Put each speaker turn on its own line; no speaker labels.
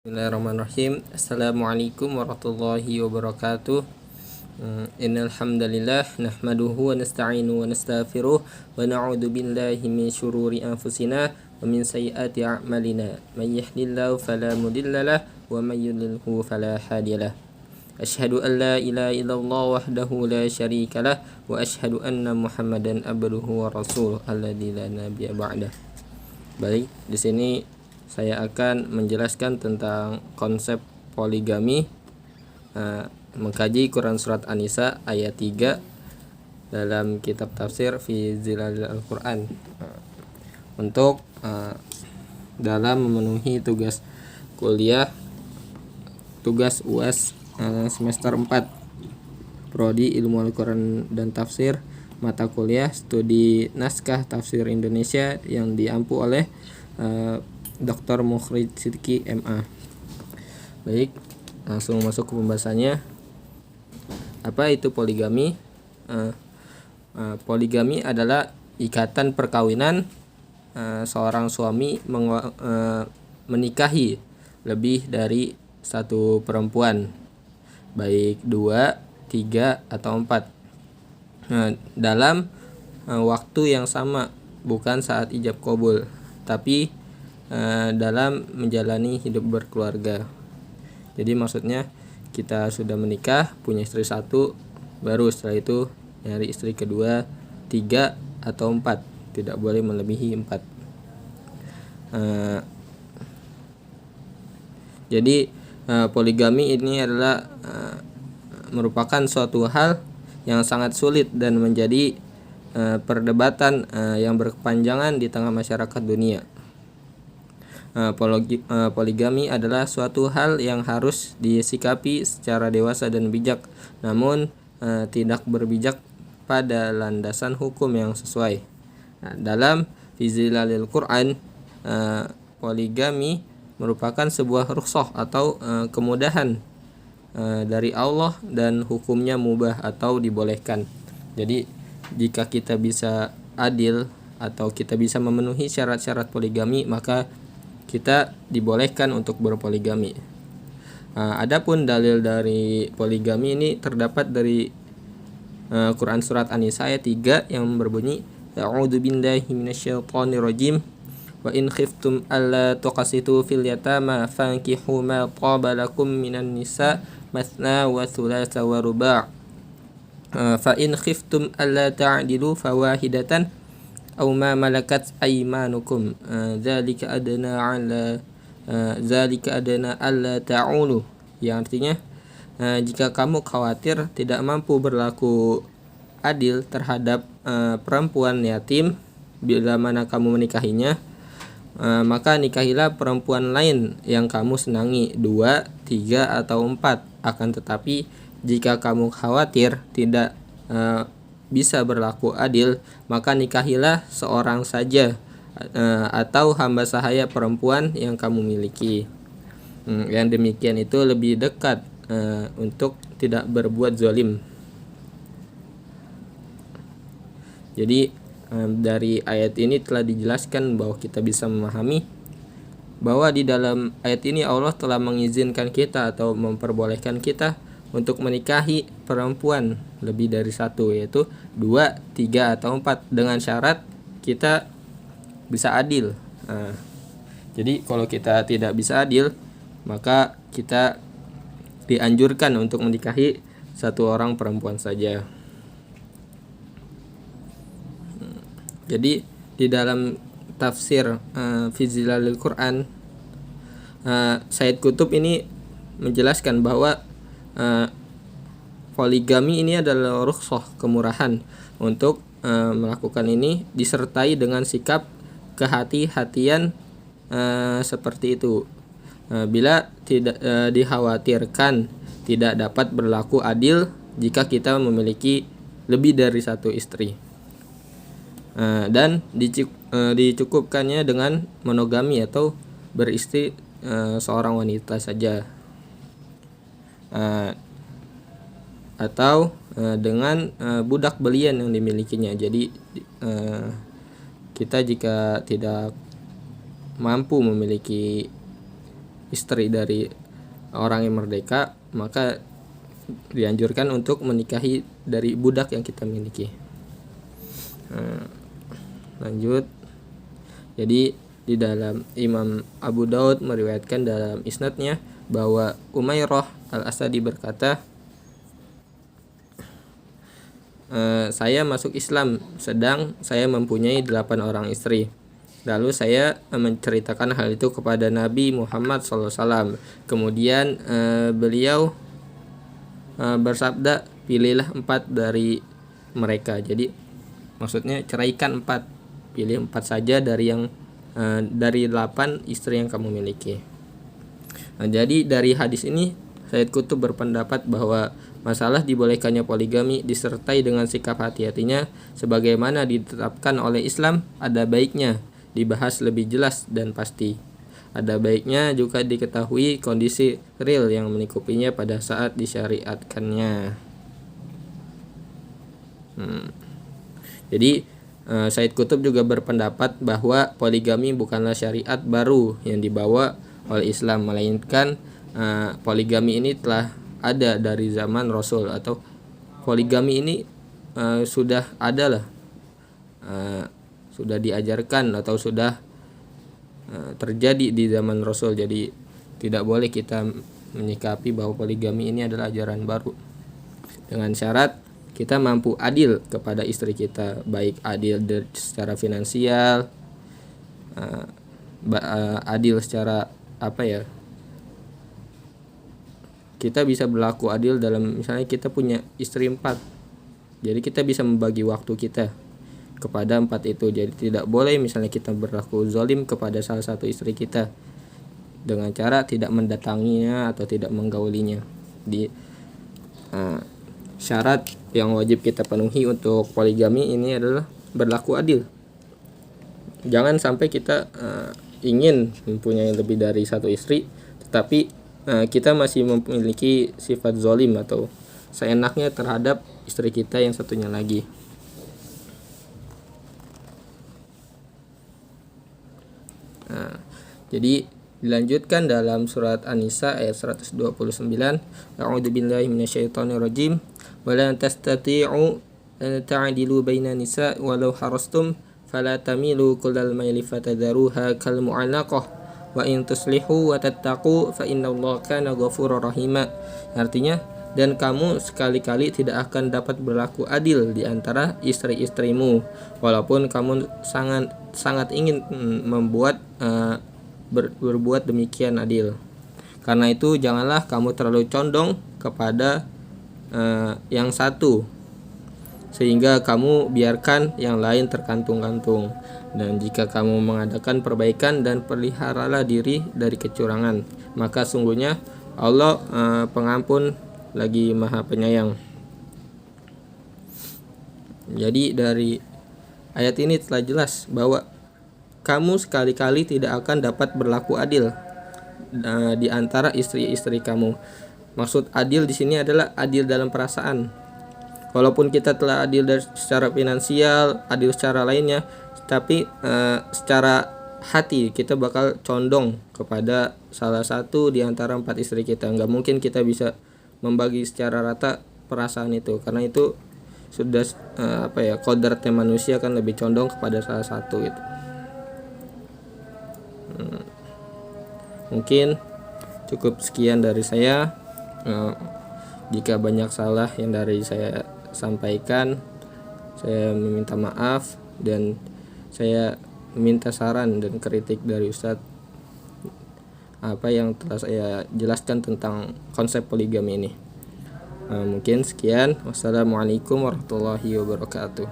Bismillahirrahmanirrahim. Assalamualaikum warahmatullahi wabarakatuh. Innal hamdalillah nahmaduhu wa nasta'inu wa nastaghfiruh wa na'udzu billahi min syururi anfusina wa min sayyiati a'malina. May yahdihillahu fala mudilla lahu wa may yudlilhu fala hadiyalah. Asyhadu an la ilaha illallah wahdahu la syarika lah wa asyhadu anna Muhammadan abduhu wa rasuluh alladzi la nabiyya ba'dah. Baik, di sini saya akan menjelaskan tentang konsep poligami, mengkaji Quran Surat An-Nisa ayat 3 dalam kitab tafsir fi Zilalil Al-Quran, untuk dalam memenuhi tugas kuliah, tugas UAS semester 4 Prodi Ilmu Al-Quran dan Tafsir, mata kuliah studi naskah tafsir Indonesia yang diampu oleh Dr. Mukhrij Sidki MA. Baik, langsung masuk ke pembahasannya. Apa itu poligami? Poligami adalah ikatan perkawinan seorang suami menikahi lebih dari satu perempuan, baik 2, 3, atau 4, dalam waktu yang sama, bukan saat ijab qabul, tapi dalam menjalani hidup berkeluarga. Jadi maksudnya kita sudah menikah, punya istri 1, baru setelah itu nyari istri kedua, 3, atau 4, tidak boleh melebihi 4. Jadi poligami ini adalah merupakan suatu hal yang sangat sulit dan menjadi perdebatan yang berkepanjangan di tengah masyarakat dunia. Poligami adalah suatu hal yang harus disikapi secara dewasa dan bijak, namun tidak berbijak pada landasan hukum yang sesuai. Dalam Zilalil Quran, poligami merupakan sebuah rukhsah atau kemudahan dari Allah dan hukumnya mubah atau dibolehkan. Jadi jika kita bisa adil atau kita bisa memenuhi syarat-syarat poligami, maka kita dibolehkan untuk berpoligami. Adapun dalil dari poligami ini terdapat dari Quran Surat An-Nisa ayat 3 yang berbunyi, A'udzu billahi minasyaitonir rajim, wa in khiftum alla tuqsitu fil yatama fankihu ma taba lakum minan nisa mathna wa thulatha wa ruba', fa in khiftum alla ta'dilu fawahidatan aw ma malakat aymanukum zalika adna alla ta'ulu, yang artinya jika kamu khawatir tidak mampu berlaku adil terhadap perempuan yatim bila mana kamu menikahinya, maka nikahilah perempuan lain yang kamu senangi, 2, 3, atau 4. Akan tetapi jika kamu khawatir tidak bisa berlaku adil, maka nikahilah seorang saja atau hamba sahaya perempuan yang kamu miliki. Yang demikian itu lebih dekat untuk tidak berbuat zalim. Jadi dari ayat ini telah dijelaskan bahwa kita bisa memahami bahwa di dalam ayat ini Allah telah mengizinkan kita atau memperbolehkan kita untuk menikahi perempuan lebih dari 1, yaitu 2, 3, atau 4, dengan syarat kita bisa adil. Jadi kalau kita tidak bisa adil, maka kita dianjurkan untuk menikahi 1 orang perempuan saja. Jadi di dalam tafsir fi Zilalil Quran, Said Qutb ini menjelaskan bahwa poligami ini adalah rukhsah, kemurahan untuk melakukan ini, disertai dengan sikap kehati-hatian seperti itu bila tidak dikhawatirkan tidak dapat berlaku adil jika kita memiliki lebih dari 1 istri, dan dicukupkannya dengan monogami atau beristri seorang wanita saja, atau dengan budak belian yang dimilikinya. Jadi kita jika tidak mampu memiliki istri dari orang yang merdeka, maka dianjurkan untuk menikahi dari budak yang kita miliki. Lanjut. Jadi di dalam Imam Abu Daud meriwayatkan dalam isnadnya bahwa Umairah al-Asadi berkata, saya masuk Islam sedang saya mempunyai 8 orang istri. Lalu saya menceritakan hal itu kepada Nabi Muhammad SAW. Kemudian beliau bersabda, pilihlah 4 dari mereka. Jadi maksudnya ceraikan 4, pilih 4 saja dari 8 istri yang kamu miliki. Jadi dari hadis ini Sayyid Qutb berpendapat bahwa masalah dibolehkannya poligami disertai dengan sikap hati-hatinya sebagaimana ditetapkan oleh Islam ada baiknya dibahas lebih jelas dan pasti. Ada baiknya juga diketahui kondisi real yang melingkupinya pada saat disyariatkannya. Jadi Sayyid Qutb juga berpendapat bahwa poligami bukanlah syariat baru yang dibawa oleh Islam, melainkan poligami ini telah ada dari zaman Rasul, atau poligami ini sudah ada lah, sudah diajarkan atau sudah terjadi di zaman Rasul. Jadi tidak boleh kita menyikapi bahwa poligami ini adalah ajaran baru, dengan syarat kita mampu adil kepada istri kita, baik adil secara finansial, adil secara kita bisa berlaku adil dalam, misalnya kita punya istri 4, jadi kita bisa membagi waktu kita kepada 4 itu. Jadi tidak boleh misalnya kita berlaku zalim kepada salah satu istri kita dengan cara tidak mendatanginya atau tidak menggaulinya. Di syarat yang wajib kita penuhi untuk poligami ini adalah berlaku adil. Jangan sampai kita ingin mempunyai lebih dari 1 istri, tetapi kita masih memiliki sifat zalim atau seenaknya terhadap istri kita yang satunya lagi. Jadi dilanjutkan dalam surat An-Nisa ayat 129, A'udzubillahi minasyaitonirrajim, wa la tastati'u an ta'dilu bainan nisa walau harastum fala tamilu kullal maili fatadharuha kal mu'allaqah wa in tuslihu wa tattaqu fa innallaha kana ghafurur rahima. Artinya, dan kamu sekali-kali tidak akan dapat berlaku adil di antara istri-istrimu walaupun kamu sangat ingin berbuat demikian adil. Karena itu janganlah kamu terlalu condong kepada yang satu sehingga kamu biarkan yang lain terkantung-kantung. Dan jika kamu mengadakan perbaikan dan peliharalah diri dari kecurangan, maka sungguhnya Allah pengampun lagi maha penyayang. Jadi dari ayat ini telah jelas bahwa kamu sekali-kali tidak akan dapat berlaku adil di antara istri-istri kamu. Maksud adil di sini adalah adil dalam perasaan. Walaupun kita telah adil secara finansial, adil secara lainnya, tapi secara hati kita bakal condong kepada salah satu di antara 4 istri kita. Nggak mungkin kita bisa membagi secara rata perasaan itu, karena itu sudah kodratnya manusia kan lebih condong kepada salah satu itu. Mungkin cukup sekian dari saya. Jika banyak salah yang dari saya sampaikan, saya meminta maaf, dan saya meminta saran dan kritik dari Ustadz apa yang telah saya jelaskan tentang konsep poligami ini. Mungkin sekian. Wassalamualaikum warahmatullahi wabarakatuh.